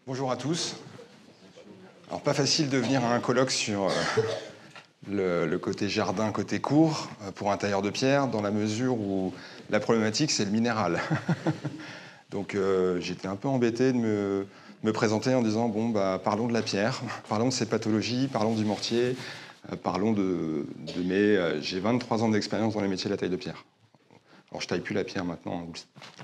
Bonjour à tous. Alors, pas facile de venir à un colloque sur le côté jardin, côté cours, pour un tailleur de pierre, dans la mesure où la problématique, c'est le minéral. Donc, j'étais un peu embêté de me présenter en disant, bon, parlons de la pierre, parlons de ses pathologies, parlons du mortier, parlons de mes... j'ai 23 ans d'expérience dans les métiers de la taille de pierre. Alors, je taille plus la pierre maintenant,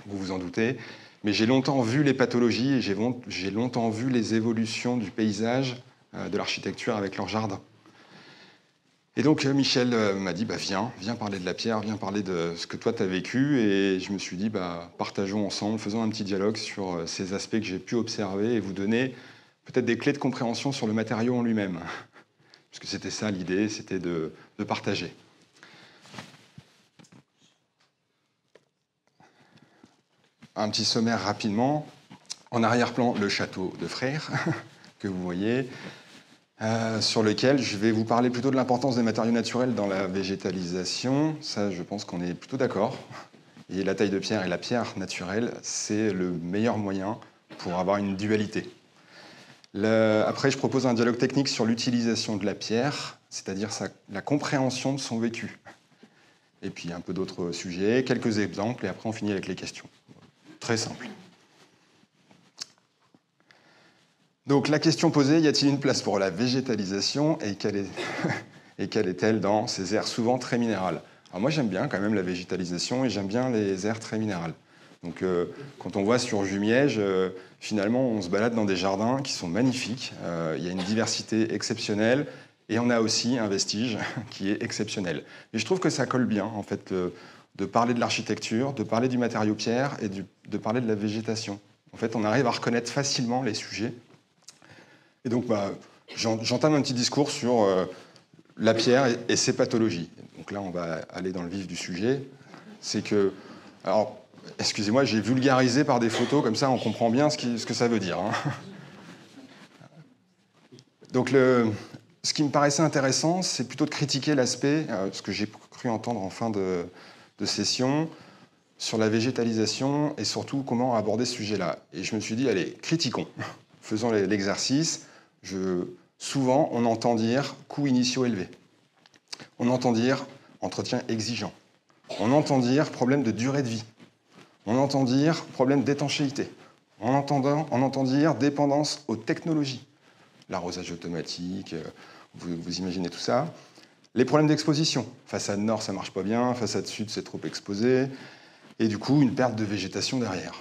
vous vous en doutez, mais j'ai longtemps vu les pathologies et j'ai longtemps vu les évolutions du paysage, de l'architecture avec leur jardin. Et donc, Michel m'a dit, viens parler de la pierre, viens parler de ce que toi, tu as vécu. Et je me suis dit, partageons ensemble, faisons un petit dialogue sur ces aspects que j'ai pu observer et vous donner peut-être des clés de compréhension sur le matériau en lui-même. Parce que c'était ça l'idée, c'était de partager. Un petit sommaire rapidement. En arrière-plan, le château de Frères, que vous voyez, sur lequel je vais vous parler plutôt de l'importance des matériaux naturels dans la végétalisation. Ça, je pense qu'on est plutôt d'accord. Et la taille de pierre et la pierre naturelle, c'est le meilleur moyen pour avoir une dualité. Après, je propose un dialogue technique sur l'utilisation de la pierre, c'est-à-dire la compréhension de son vécu. Et puis un peu d'autres sujets, quelques exemples, et après on finit avec les questions. Très simple. Donc la question posée, y a-t-il une place pour la végétalisation et quelle est-elle dans ces aires souvent très minérales? Alors moi j'aime bien quand même la végétalisation et j'aime bien les aires très minérales. Donc quand on voit sur Jumièges, finalement on se balade dans des jardins qui sont magnifiques, il y a une diversité exceptionnelle et on a aussi un vestige qui est exceptionnel. Et je trouve que ça colle bien en fait de parler de l'architecture, de parler du matériau pierre et de parler de la végétation. En fait on arrive à reconnaître facilement les sujets. Et donc, j'entame un petit discours sur la pierre et ses pathologies. Donc là, on va aller dans le vif du sujet. C'est que, alors, excusez-moi, j'ai vulgarisé par des photos, comme ça on comprend bien ce que ça veut dire. Hein. Donc, ce qui me paraissait intéressant, c'est plutôt de critiquer l'aspect, ce que j'ai cru entendre en fin de session, sur la végétalisation et surtout comment aborder ce sujet-là. Et je me suis dit, allez, critiquons. Faisons l'exercice. Souvent, on entend dire coûts initiaux élevés. On entend dire entretien exigeant. On entend dire problème de durée de vie. On entend dire problème d'étanchéité. On entend dire dépendance aux technologies. L'arrosage automatique, vous imaginez tout ça. Les problèmes d'exposition. Façade nord, ça ne marche pas bien. Façade sud, c'est trop exposé. Et du coup, une perte de végétation derrière.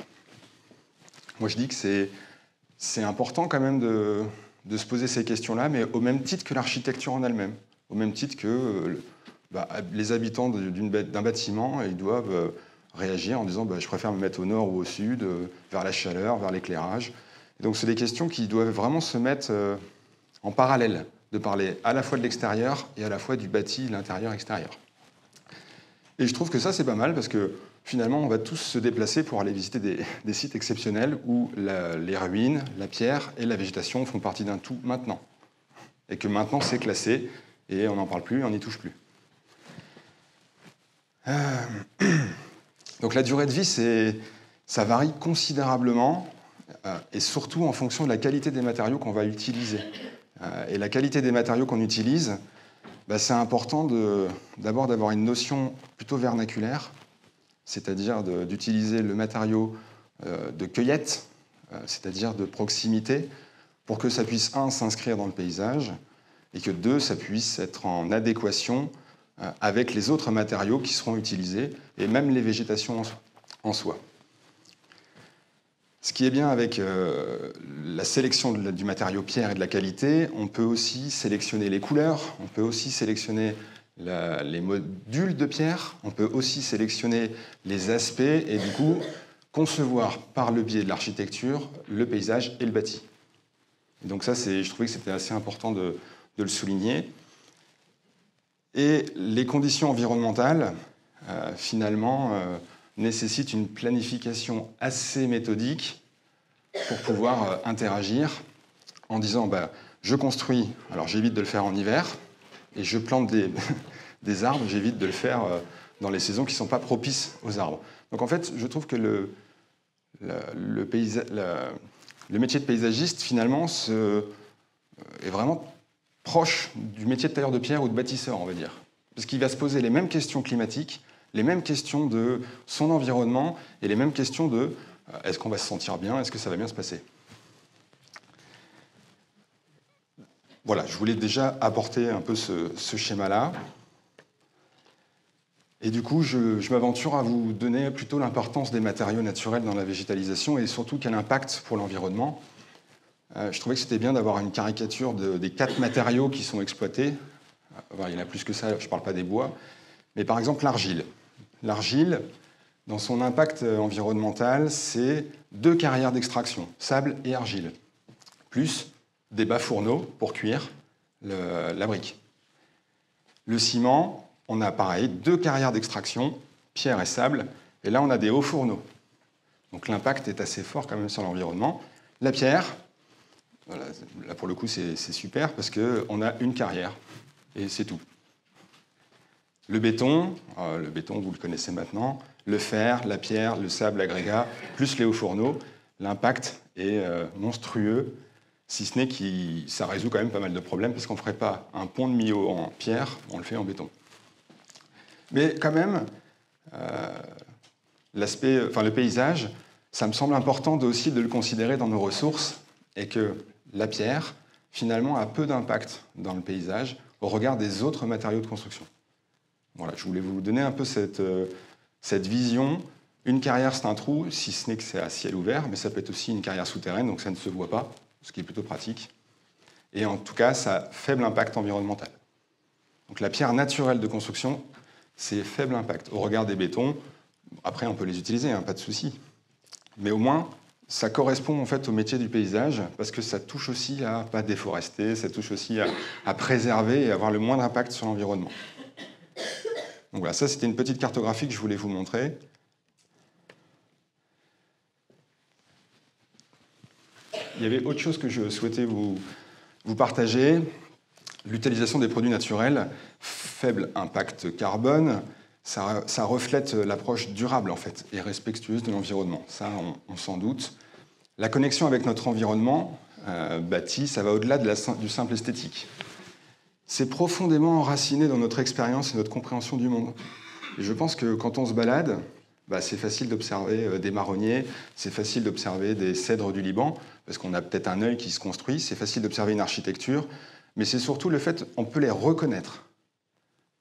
Moi, je dis que c'est important quand même de se poser ces questions-là, mais au même titre que l'architecture en elle-même, au même titre que les habitants d'un bâtiment, ils doivent réagir en disant je préfère me mettre au nord ou au sud, vers la chaleur, vers l'éclairage. Donc c'est des questions qui doivent vraiment se mettre en parallèle, de parler à la fois de l'extérieur et à la fois du bâti, l'intérieur-extérieur. Et je trouve que ça, c'est pas mal, parce que finalement, on va tous se déplacer pour aller visiter des sites exceptionnels où les ruines, la pierre et la végétation font partie d'un tout maintenant. Et que maintenant, c'est classé, et on n'en parle plus, on n'y touche plus. Donc la durée de vie, ça varie considérablement, et surtout en fonction de la qualité des matériaux qu'on va utiliser. Et la qualité des matériaux qu'on utilise, c'est important d'abord d'avoir une notion plutôt vernaculaire, c'est-à-dire d'utiliser le matériau de cueillette, c'est-à-dire de proximité, pour que ça puisse, s'inscrire dans le paysage, et que, 2, ça puisse être en adéquation avec les autres matériaux qui seront utilisés, et même les végétations en soi. Ce qui est bien avec la sélection du matériau pierre et de la qualité, on peut aussi sélectionner les couleurs, on peut aussi sélectionner les modules de pierre, on peut aussi sélectionner les aspects et du coup concevoir par le biais de l'architecture le paysage et le bâti. Et donc ça, je trouvais que c'était assez important de le souligner. Et les conditions environnementales, finalement, nécessitent une planification assez méthodique pour pouvoir interagir en disant je construis, alors j'évite de le faire en hiver, et je plante des arbres, j'évite de le faire dans les saisons qui ne sont pas propices aux arbres. Donc en fait, je trouve que le métier de paysagiste, finalement, est vraiment proche du métier de tailleur de pierre ou de bâtisseur, on va dire. Parce qu'il va se poser les mêmes questions climatiques, les mêmes questions de son environnement et les mêmes questions de est-ce qu'on va se sentir bien, est-ce que ça va bien se passer. Voilà, je voulais déjà apporter un peu ce schéma-là. Et du coup, je m'aventure à vous donner plutôt l'importance des matériaux naturels dans la végétalisation et surtout quel impact pour l'environnement. Je trouvais que c'était bien d'avoir une caricature des 4 matériaux qui sont exploités. Enfin, il y en a plus que ça, je ne parle pas des bois. Mais par exemple, l'argile. L'argile, dans son impact environnemental, c'est 2 carrières d'extraction, sable et argile, plus des bas-fourneaux pour cuire la brique. Le ciment, on a pareil, 2 carrières d'extraction, pierre et sable, et là on a des hauts fourneaux. Donc l'impact est assez fort quand même sur l'environnement. La pierre, voilà, là pour le coup c'est super parce qu'on a une carrière, et c'est tout. Le béton, vous le connaissez maintenant, le fer, la pierre, le sable, l'agrégat, plus les hauts fourneaux, l'impact est monstrueux, si ce n'est que ça résout quand même pas mal de problèmes, parce qu'on ne ferait pas un pont de Millau en pierre, on le fait en béton. Mais quand même, le paysage, ça me semble important aussi de le considérer dans nos ressources, et que la pierre, finalement, a peu d'impact dans le paysage au regard des autres matériaux de construction. Voilà, je voulais vous donner un peu cette vision. Une carrière, c'est un trou, si ce n'est que c'est à ciel ouvert, mais ça peut être aussi une carrière souterraine, donc ça ne se voit pas, ce qui est plutôt pratique. Et en tout cas, ça a faible impact environnemental. Donc la pierre naturelle de construction, c'est faible impact. Au regard des bétons, après on peut les utiliser, hein, pas de souci. Mais au moins, ça correspond en fait au métier du paysage, parce que ça touche aussi à ne pas déforester, ça touche aussi à préserver et avoir le moins d'impact sur l'environnement. Donc voilà, ça c'était une petite cartographie que je voulais vous montrer. Il y avait autre chose que je souhaitais vous partager. L'utilisation des produits naturels, faible impact carbone, ça reflète l'approche durable en fait et respectueuse de l'environnement. Ça, on s'en doute. La connexion avec notre environnement bâti, ça va au-delà du simple esthétique. C'est profondément enraciné dans notre expérience et notre compréhension du monde. Et je pense que quand on se balade, c'est facile d'observer des marronniers, c'est facile d'observer des cèdres du Liban, parce qu'on a peut-être un œil qui se construit, c'est facile d'observer une architecture, mais c'est surtout le fait qu'on peut les reconnaître.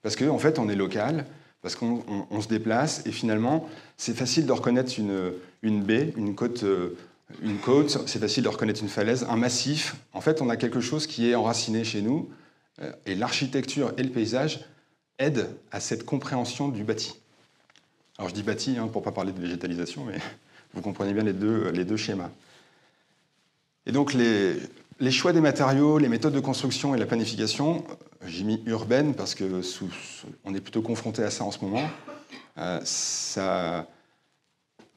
Parce qu'en fait, on est local, parce qu'on se déplace, et finalement, c'est facile de reconnaître une baie, une côte, c'est facile de reconnaître une falaise, un massif. En fait, on a quelque chose qui est enraciné chez nous, et l'architecture et le paysage aident à cette compréhension du bâti. Alors je dis bâti pour ne pas parler de végétalisation, mais vous comprenez bien les deux schémas. Et donc les choix des matériaux, les méthodes de construction et la planification, j'ai mis urbaine parce qu'on est plutôt confronté à ça en ce moment,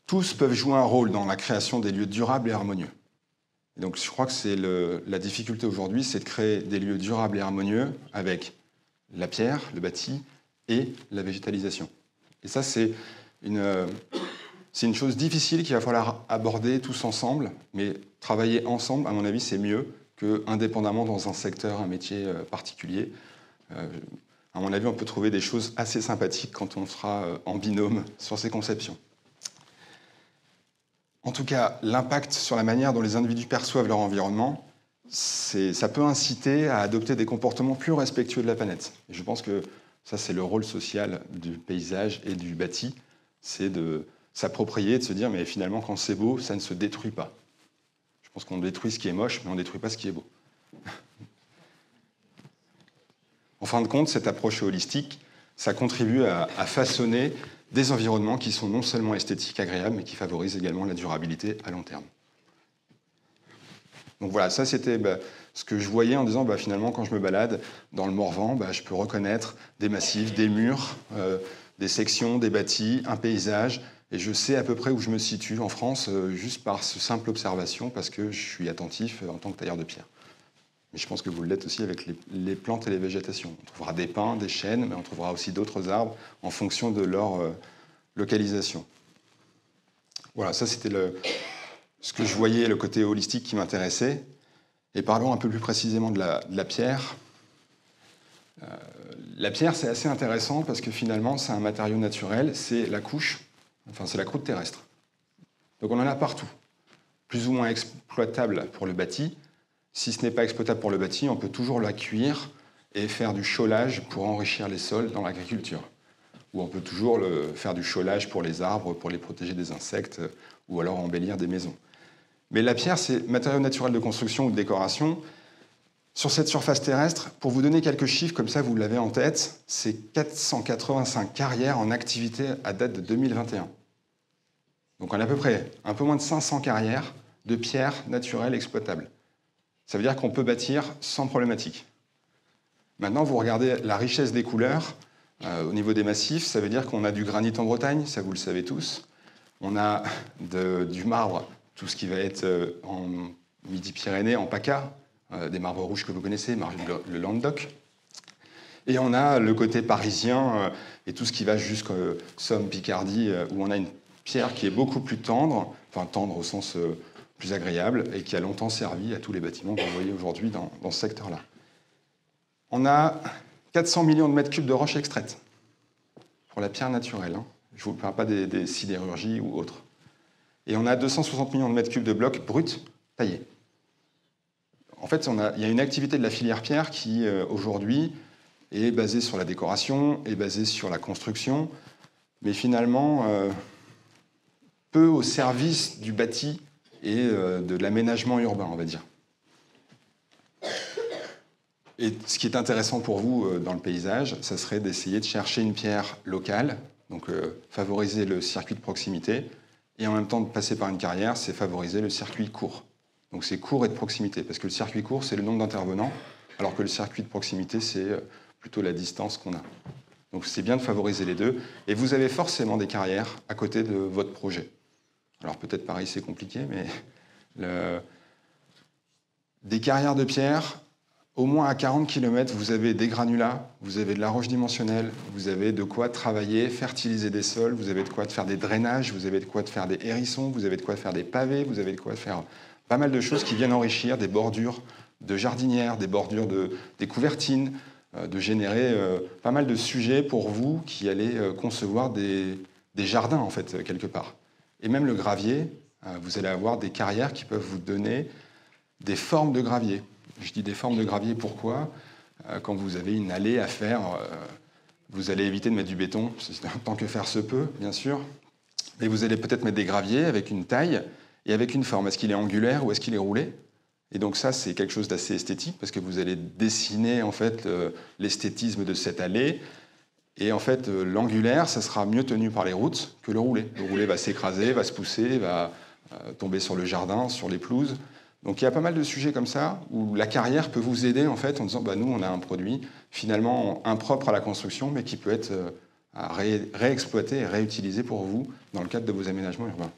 tous peuvent jouer un rôle dans la création des lieux durables et harmonieux. Et donc je crois que la difficulté aujourd'hui, c'est de créer des lieux durables et harmonieux avec la pierre, le bâti et la végétalisation. Et ça, c'est une chose difficile qu'il va falloir aborder tous ensemble, mais travailler ensemble, à mon avis, c'est mieux qu'indépendamment dans un secteur, un métier particulier. À mon avis, on peut trouver des choses assez sympathiques quand on sera en binôme sur ces conceptions. En tout cas, l'impact sur la manière dont les individus perçoivent leur environnement, ça peut inciter à adopter des comportements plus respectueux de la planète. Et je pense que ça, c'est le rôle social du paysage et du bâti, c'est de s'approprier, de se dire, mais finalement, quand c'est beau, ça ne se détruit pas. Je pense qu'on détruit ce qui est moche, mais on ne détruit pas ce qui est beau. En fin de compte, cette approche holistique, ça contribue à façonner des environnements qui sont non seulement esthétiques, agréables, mais qui favorisent également la durabilité à long terme. Donc voilà, ça c'était ce que je voyais en disant, finalement, quand je me balade dans le Morvan, je peux reconnaître des massifs, des murs, des sections, des bâtis, un paysage, et je sais à peu près où je me situe en France, juste par ce simple observation, parce que je suis attentif en tant que tailleur de pierre. Mais je pense que vous l'êtes aussi avec les plantes et les végétations. On trouvera des pins, des chênes, mais on trouvera aussi d'autres arbres en fonction de leur localisation. Voilà, ça c'était ce que je voyais, le côté holistique qui m'intéressait. Et parlons un peu plus précisément de la pierre. La pierre, c'est assez intéressant parce que finalement, c'est un matériau naturel, c'est la couche, enfin c'est la croûte terrestre. Donc on en a partout, plus ou moins exploitable pour le bâti. Si ce n'est pas exploitable pour le bâti, on peut toujours la cuire et faire du chaulage pour enrichir les sols dans l'agriculture. Ou on peut toujours faire du chaulage pour les arbres, pour les protéger des insectes, ou alors embellir des maisons. Mais la pierre, c'est matériau naturel de construction ou de décoration. Sur cette surface terrestre, pour vous donner quelques chiffres, comme ça vous l'avez en tête, c'est 485 carrières en activité à date de 2021. Donc on a à peu près un peu moins de 500 carrières de pierres naturelles exploitables. Ça veut dire qu'on peut bâtir sans problématique. Maintenant, vous regardez la richesse des couleurs au niveau des massifs, ça veut dire qu'on a du granit en Bretagne, ça vous le savez tous. On a du marbre, tout ce qui va être en Midi-Pyrénées, en PACA, des marbres rouges que vous connaissez, le Languedoc. Et on a le côté parisien et tout ce qui va jusqu'à Somme, Picardie, où on a une pierre qui est beaucoup plus tendre, enfin tendre au sens plus agréable, et qui a longtemps servi à tous les bâtiments que vous voyez aujourd'hui dans ce secteur-là. On a 400 millions de mètres cubes de roches extraites pour la pierre naturelle. Hein. Je ne vous parle pas des sidérurgies ou autres. Et on a 260 millions de mètres cubes de blocs bruts taillés. En fait, il y a une activité de la filière pierre qui, aujourd'hui, est basée sur la décoration, est basée sur la construction, mais finalement, peu au service du bâti et de l'aménagement urbain, on va dire. Et ce qui est intéressant pour vous dans le paysage, ça serait d'essayer de chercher une pierre locale, donc favoriser le circuit de proximité, et en même temps de passer par une carrière, c'est favoriser le circuit court. Donc c'est court et de proximité, parce que le circuit court, c'est le nombre d'intervenants, alors que le circuit de proximité, c'est plutôt la distance qu'on a. Donc c'est bien de favoriser les deux, et vous avez forcément des carrières à côté de votre projet. Alors peut-être Paris, c'est compliqué, mais des carrières de pierre, au moins à 40 km, vous avez des granulats, vous avez de la roche dimensionnelle, vous avez de quoi travailler, fertiliser des sols, vous avez de quoi faire des drainages, vous avez de quoi faire des hérissons, vous avez de quoi faire des pavés, vous avez de quoi faire pas mal de choses qui viennent enrichir des bordures de jardinières, des bordures des couvertines, de générer pas mal de sujets pour vous qui allez concevoir des jardins, en fait, quelque part. Et même le gravier, vous allez avoir des carrières qui peuvent vous donner des formes de gravier. Je dis des formes de gravier, pourquoi ? Quand vous avez une allée à faire, vous allez éviter de mettre du béton, tant que faire se peut, bien sûr. Mais vous allez peut-être mettre des graviers avec une taille et avec une forme. Est-ce qu'il est angulaire ou est-ce qu'il est roulé ? Et donc ça, c'est quelque chose d'assez esthétique, parce que vous allez dessiner en fait l'esthétisme de cette allée. Et en fait, l'angulaire, ça sera mieux tenu par les routes que le roulé. Le roulé va s'écraser, va se pousser, va tomber sur le jardin, sur les pelouses. Donc il y a pas mal de sujets comme ça où la carrière peut vous aider en fait en disant nous on a un produit finalement impropre à la construction mais qui peut être réexploité et réutilisé pour vous dans le cadre de vos aménagements urbains.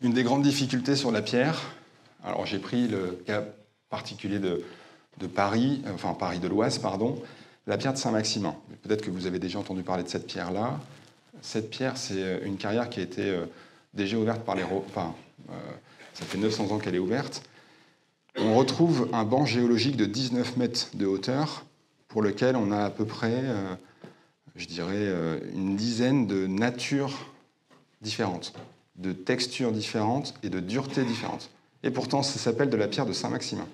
Une des grandes difficultés sur la pierre, alors j'ai pris le cas particulier de Paris, enfin Paris de l'Oise, pardon, la pierre de Saint-Maximin. Peut-être que vous avez déjà entendu parler de cette pierre-là. Cette pierre, c'est une carrière qui a été déjà ouverte par les... ça fait 900 ans qu'elle est ouverte. On retrouve un banc géologique de 19 mètres de hauteur pour lequel on a à peu près, je dirais, une dizaine de natures différentes, de textures différentes et de duretés différentes. Et pourtant, ça s'appelle de la pierre de Saint-Maximin.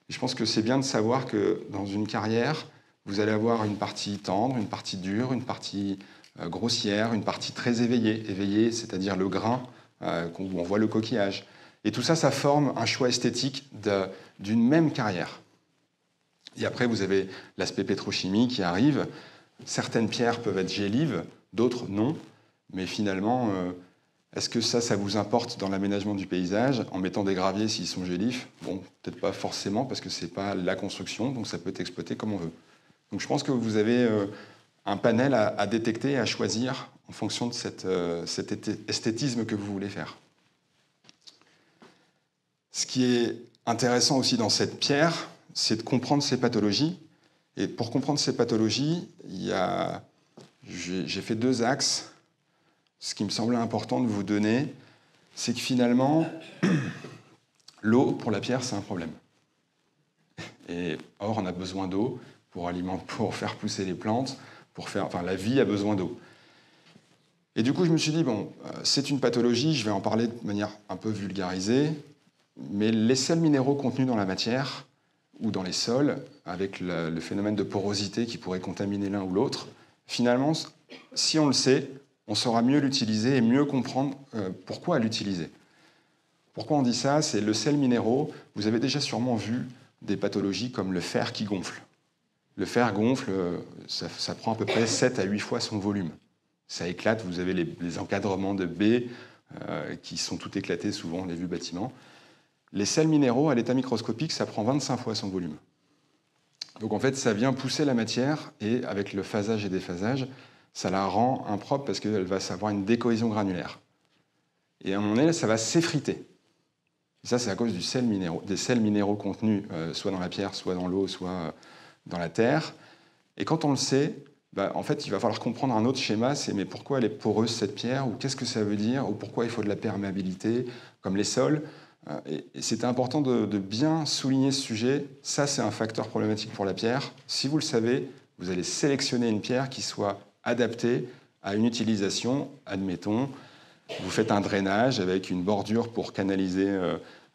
Je pense que c'est bien de savoir que dans une carrière, vous allez avoir une partie tendre, une partie dure, une partie grossière, une partie très éveillée. Éveillée, c'est-à-dire le grain, où on voit le coquillage. Et tout ça, ça forme un choix esthétique d'une même carrière. Et après, vous avez l'aspect pétrochimie qui arrive. Certaines pierres peuvent être gélives, d'autres non. Mais finalement, est-ce que ça vous importe dans l'aménagement du paysage en mettant des graviers s'ils sont gélifs ? Bon, peut-être pas forcément, parce que ce n'est pas la construction, donc ça peut être exploité comme on veut. Donc je pense que vous avez un panel à détecter et à choisir en fonction de cet esthétisme que vous voulez faire. Ce qui est intéressant aussi dans cette pierre, c'est de comprendre ces pathologies. Et pour comprendre ces pathologies, j'ai fait deux axes. ce qui me semblait important de vous donner, c'est que finalement, l'eau, pour la pierre, c'est un problème. Et or, on a besoin d'eau pour faire pousser les plantes, la vie a besoin d'eau. Et du coup, je me suis dit, bon, c'est une pathologie, je vais en parler de manière un peu vulgarisée, mais les sels minéraux contenus dans la matière ou dans les sols, avec le phénomène de porosité qui pourrait contaminer l'un ou l'autre, finalement, si on le sait, on saura mieux l'utiliser et mieux comprendre pourquoi l'utiliser. Pourquoi on dit ça? C'est le sel minéraux. Vous avez déjà sûrement vu des pathologies comme le fer qui gonfle. Le fer gonfle, ça prend à peu près 7 à 8 fois son volume. Ça éclate, vous avez les encadrements de baies qui sont tout éclatés, souvent on les vu bâtiments. Les sels minéraux, à l'état microscopique, ça prend 25 fois son volume. Donc en fait, ça vient pousser la matière, et avec le phasage et déphasage, ça la rend impropre parce qu'elle va avoir une décohésion granulaire. Et à un moment donné, ça va s'effriter. Et ça, c'est à cause des sels minéraux contenus soit dans la pierre, soit dans l'eau, soit dans la terre. Et quand on le sait, en fait, il va falloir comprendre un autre schéma, c'est mais pourquoi elle est poreuse cette pierre, ou qu'est-ce que ça veut dire, ou pourquoi il faut de la perméabilité, comme les sols. Et c'était important de bien souligner ce sujet. Ça, c'est un facteur problématique pour la pierre. Si vous le savez, vous allez sélectionner une pierre qui soit adaptée à une utilisation. Admettons, vous faites un drainage avec une bordure pour canaliser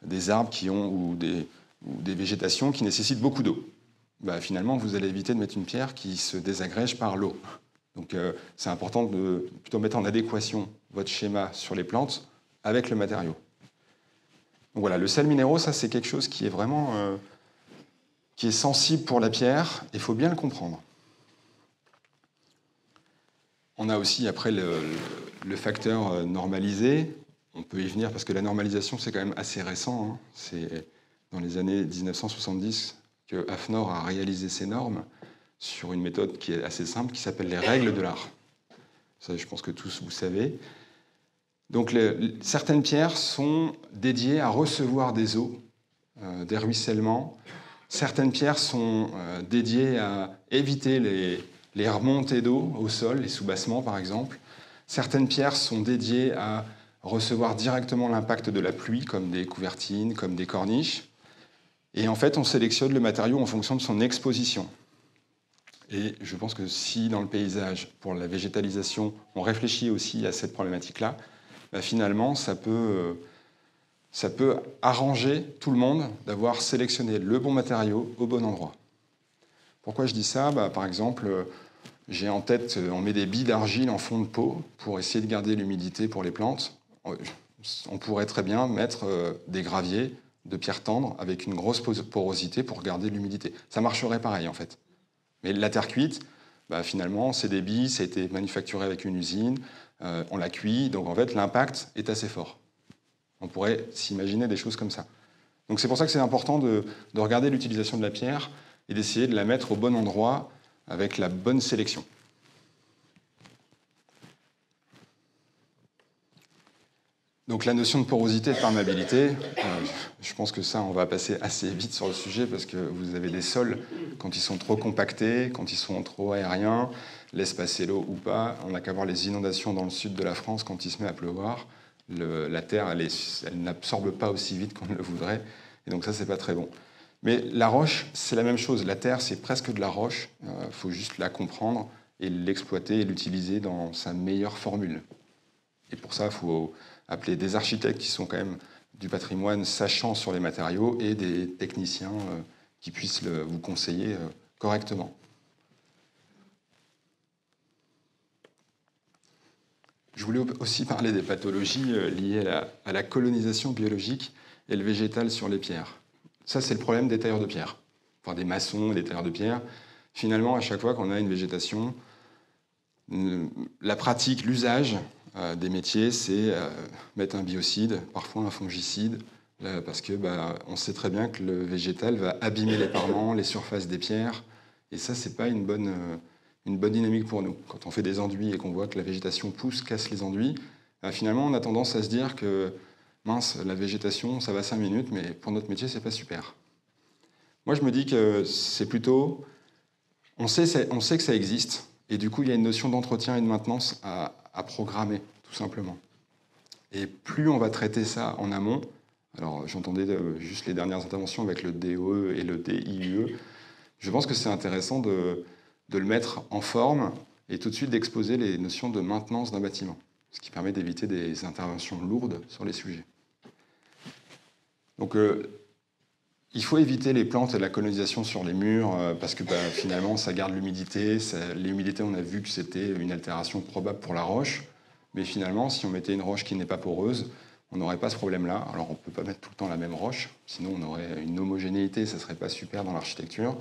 des arbres ou des végétations qui nécessitent beaucoup d'eau. Finalement, vous allez éviter de mettre une pierre qui se désagrège par l'eau. Donc, c'est important de plutôt mettre en adéquation votre schéma sur les plantes avec le matériau. Donc voilà, le sel minéraux, ça c'est quelque chose qui est vraiment qui est sensible pour la pierre, et il faut bien le comprendre. On a aussi après le facteur normalisé. On peut y venir parce que la normalisation c'est quand même assez récent. C'est dans les années 1970 que AFNOR a réalisé ces normes sur une méthode qui est assez simple, qui s'appelle les règles de l'art. Ça, je pense que tous vous savez. Donc, certaines pierres sont dédiées à recevoir des eaux, des ruissellements. Certaines pierres sont dédiées à éviter les remontées d'eau au sol, les soubassements par exemple. Certaines pierres sont dédiées à recevoir directement l'impact de la pluie, comme des couvertines, comme des corniches. Et en fait, on sélectionne le matériau en fonction de son exposition. Et je pense que si dans le paysage, pour la végétalisation, on réfléchit aussi à cette problématique-là, finalement, ça peut arranger tout le monde d'avoir sélectionné le bon matériau au bon endroit. Pourquoi je dis ça? Par exemple, j'ai en tête, on met des billes d'argile en fond de pot pour essayer de garder l'humidité pour les plantes. On pourrait très bien mettre des graviers de pierre tendre avec une grosse porosité pour garder l'humidité. Ça marcherait pareil, en fait. Mais la terre cuite, finalement, c'est des billes, ça a été manufacturé avec une usine, on la cuit, donc en fait, l'impact est assez fort. On pourrait s'imaginer des choses comme ça. Donc c'est pour ça que c'est important de regarder l'utilisation de la pierre et d'essayer de la mettre au bon endroit avec la bonne sélection. Donc la notion de porosité et de perméabilité, je pense que ça, on va passer assez vite sur le sujet parce que vous avez des sols, quand ils sont trop compactés, quand ils sont trop aériens, laissent passer l'eau ou pas. On n'a qu'à voir les inondations dans le sud de la France quand il se met à pleuvoir. La terre, elle n'absorbe pas aussi vite qu'on le voudrait. Et donc ça, c'est pas très bon. Mais la roche, c'est la même chose. La terre, c'est presque de la roche. Il faut juste la comprendre et l'exploiter et l'utiliser dans sa meilleure formule. Et pour ça, il faut appeler des architectes qui sont quand même du patrimoine sachant sur les matériaux et des techniciens qui puissent vous conseiller correctement. Je voulais aussi parler des pathologies liées à la colonisation biologique et le végétal sur les pierres. Ça, c'est le problème des tailleurs de pierre, enfin des maçons et des tailleurs de pierre. Finalement, à chaque fois qu'on a une végétation, la pratique, l'usage des métiers, c'est mettre un biocide, parfois un fongicide, parce que on sait très bien que le végétal va abîmer les parements, les surfaces des pierres, et ça, c'est pas une bonne dynamique pour nous. Quand on fait des enduits et qu'on voit que la végétation pousse, casse les enduits, finalement, on a tendance à se dire que mince, la végétation, ça va 5 minutes, mais pour notre métier, c'est pas super. Moi, je me dis que c'est plutôt, on sait que ça existe, et du coup, il y a une notion d'entretien et de maintenance à programmer, tout simplement. Et plus on va traiter ça en amont, alors j'entendais juste les dernières interventions avec le DOE et le DIUE, je pense que c'est intéressant de le mettre en forme et tout de suite d'exposer les notions de maintenance d'un bâtiment, ce qui permet d'éviter des interventions lourdes sur les sujets. Donc il faut éviter les plantes et la colonisation sur les murs parce que finalement ça garde l'humidité. L'humidité, on a vu que c'était une altération probable pour la roche, mais finalement si on mettait une roche qui n'est pas poreuse, on n'aurait pas ce problème-là. Alors on ne peut pas mettre tout le temps la même roche, sinon on aurait une homogénéité, ça ne serait pas super dans l'architecture.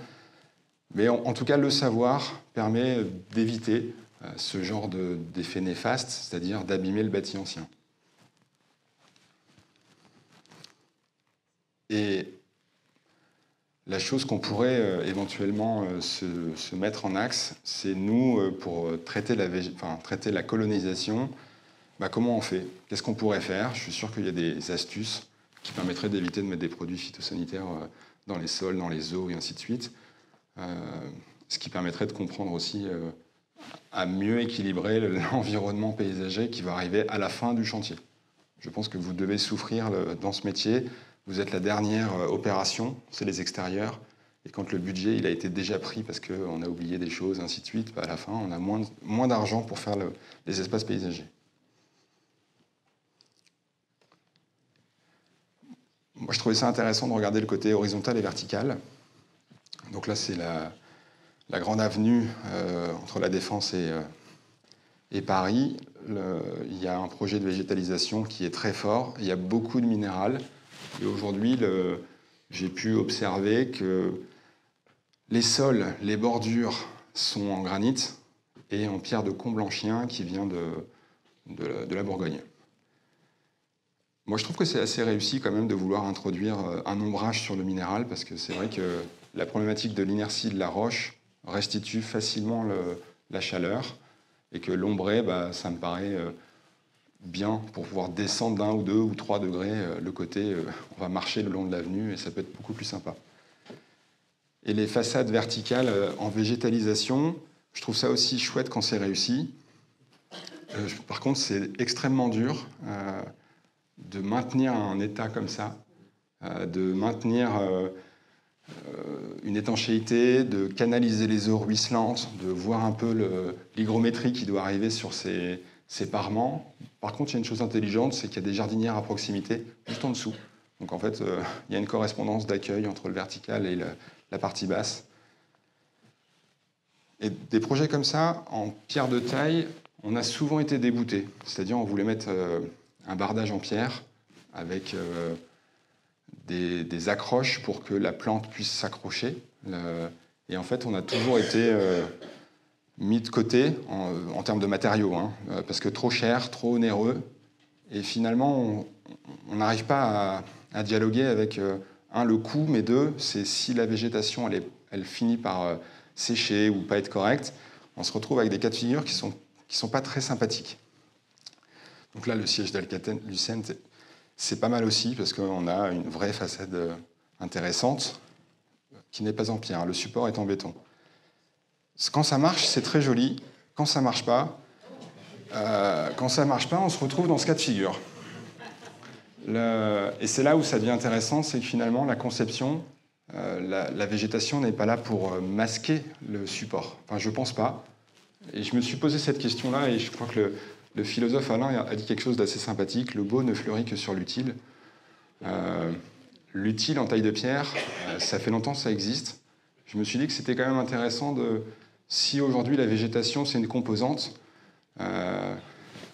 Mais en tout cas, le savoir permet d'éviter ce genre d'effet néfaste, c'est-à-dire d'abîmer le bâti ancien. Et la chose qu'on pourrait éventuellement se mettre en axe, c'est nous, pour traiter la colonisation, comment on fait? Qu'est-ce qu'on pourrait faire? Je suis sûr qu'il y a des astuces qui permettraient d'éviter de mettre des produits phytosanitaires dans les sols, dans les eaux et ainsi de suite. Ce qui permettrait de comprendre aussi à mieux équilibrer l'environnement paysager qui va arriver à la fin du chantier. Je pense que vous devez souffrir dans ce métier. Vous êtes la dernière opération, c'est les extérieurs. Et quand le budget il a été déjà pris parce qu'on a oublié des choses, ainsi de suite, à la fin, on a moins d'argent pour faire les espaces paysagers. Moi, je trouvais ça intéressant de regarder le côté horizontal et vertical. Donc là, c'est la grande avenue entre la Défense et Paris. Il y a un projet de végétalisation qui est très fort. Il y a beaucoup de minéral. Et aujourd'hui, j'ai pu observer que les sols, les bordures sont en granit et en pierre de Comblanchien qui vient de la Bourgogne. Moi, je trouve que c'est assez réussi quand même de vouloir introduire un ombrage sur le minéral parce que c'est vrai que la problématique de l'inertie de la roche restitue facilement la chaleur et que l'ombré, ça me paraît bien pour pouvoir descendre d'1 ou 2 ou 3 degrés le côté, on va marcher le long de l'avenue et ça peut être beaucoup plus sympa. Et les façades verticales en végétalisation, je trouve ça aussi chouette quand c'est réussi. Par contre, c'est extrêmement dur de maintenir un état comme ça, de maintenir une étanchéité, de canaliser les eaux ruisselantes, de voir un peu l'hygrométrie qui doit arriver sur ces parements. Par contre, il y a une chose intelligente, c'est qu'il y a des jardinières à proximité, juste en dessous. Donc en fait, il y a une correspondance d'accueil entre le vertical et la partie basse. Et des projets comme ça, en pierre de taille, on a souvent été déboutés. C'est-à-dire, on voulait mettre un bardage en pierre avec des accroches pour que la plante puisse s'accrocher. Et en fait, on a toujours été mis de côté en termes de matériaux, parce que trop cher, trop onéreux. Et finalement, on n'arrive pas à dialoguer avec, le coût, mais deux, c'est si la végétation, elle finit par sécher ou pas être correcte, on se retrouve avec des cas de figure qui sont pas très sympathiques. Donc là, le siège d'Alcatel-Lucent, c'est pas mal aussi, parce qu'on a une vraie façade intéressante, qui n'est pas en pierre, le support est en béton. Quand ça marche, c'est très joli. Quand ça marche pas, on se retrouve dans ce cas de figure. Et c'est là où ça devient intéressant, c'est que finalement, la conception, la végétation n'est pas là pour masquer le support. Enfin, je pense pas. Et je me suis posé cette question-là, et je crois que le philosophe Alain a dit quelque chose d'assez sympathique. Le beau ne fleurit que sur l'utile. L'utile en taille de pierre, ça fait longtemps que ça existe. Je me suis dit que c'était quand même intéressant si aujourd'hui la végétation c'est une composante,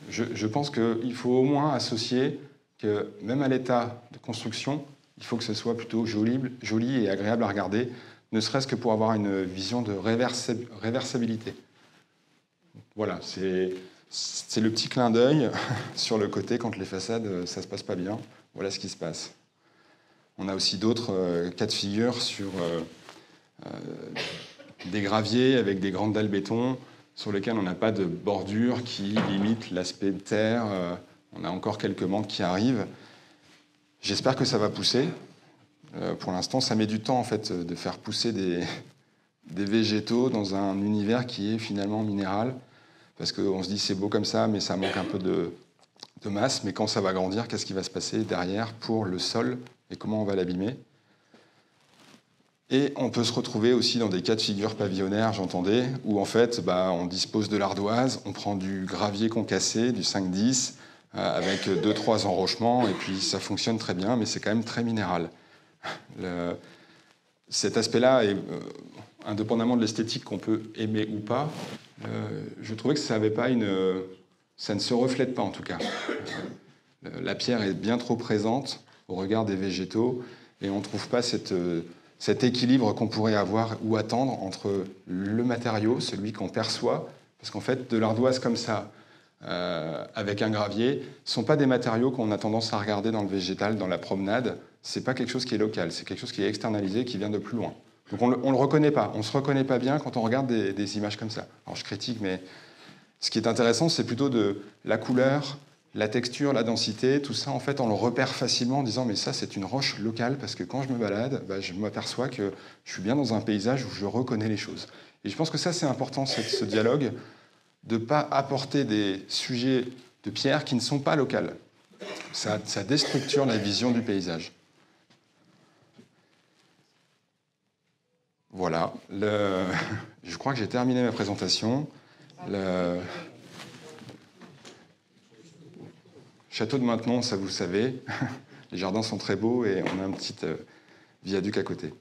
je pense qu'il faut au moins associer que même à l'état de construction, il faut que ce soit plutôt joli et agréable à regarder, ne serait-ce que pour avoir une vision de réversibilité. Voilà, c'est le petit clin d'œil sur le côté quand les façades, ça se passe pas bien. Voilà ce qui se passe. On a aussi d'autres cas de figure sur des graviers avec des grandes dalles béton sur lesquelles on n'a pas de bordure qui limite l'aspect de terre. On a encore quelques manques qui arrivent. J'espère que ça va pousser. Pour l'instant, ça met du temps en fait, de faire pousser des végétaux dans un univers qui est finalement minéral. Parce qu'on se dit c'est beau comme ça, mais ça manque un peu de masse, mais quand ça va grandir, qu'est-ce qui va se passer derrière pour le sol et comment on va l'abîmer. Et on peut se retrouver aussi dans des cas de figure pavillonnaires, j'entendais, où en fait, on dispose de l'ardoise, on prend du gravier concassé, du 5-10, avec 2-3 enrochements, et puis ça fonctionne très bien, mais c'est quand même très minéral. Cet aspect-là, indépendamment de l'esthétique qu'on peut aimer ou pas, je trouvais que ça ne se reflète pas en tout cas. La pierre est bien trop présente au regard des végétaux, et on ne trouve pas cet équilibre qu'on pourrait avoir ou attendre entre le matériau, celui qu'on perçoit, parce qu'en fait, de l'ardoise comme ça, avec un gravier, ne sont pas des matériaux qu'on a tendance à regarder dans le végétal, dans la promenade. Ce n'est pas quelque chose qui est local, c'est quelque chose qui est externalisé, qui vient de plus loin. Donc on ne le reconnaît pas, on ne se reconnaît pas bien quand on regarde des images comme ça. Alors je critique, mais ce qui est intéressant, c'est plutôt de la couleur, la texture, la densité, tout ça, en fait, on le repère facilement en disant mais ça, c'est une roche locale, parce que quand je me balade, je m'aperçois que je suis bien dans un paysage où je reconnais les choses. Et je pense que ça, c'est important, ce dialogue, de ne pas apporter des sujets de pierre qui ne sont pas locales. Ça déstructure la vision du paysage. Voilà. Je crois que j'ai terminé ma présentation. Le château de Maintenon, ça vous savez. Les jardins sont très beaux et on a un petit viaduc à côté.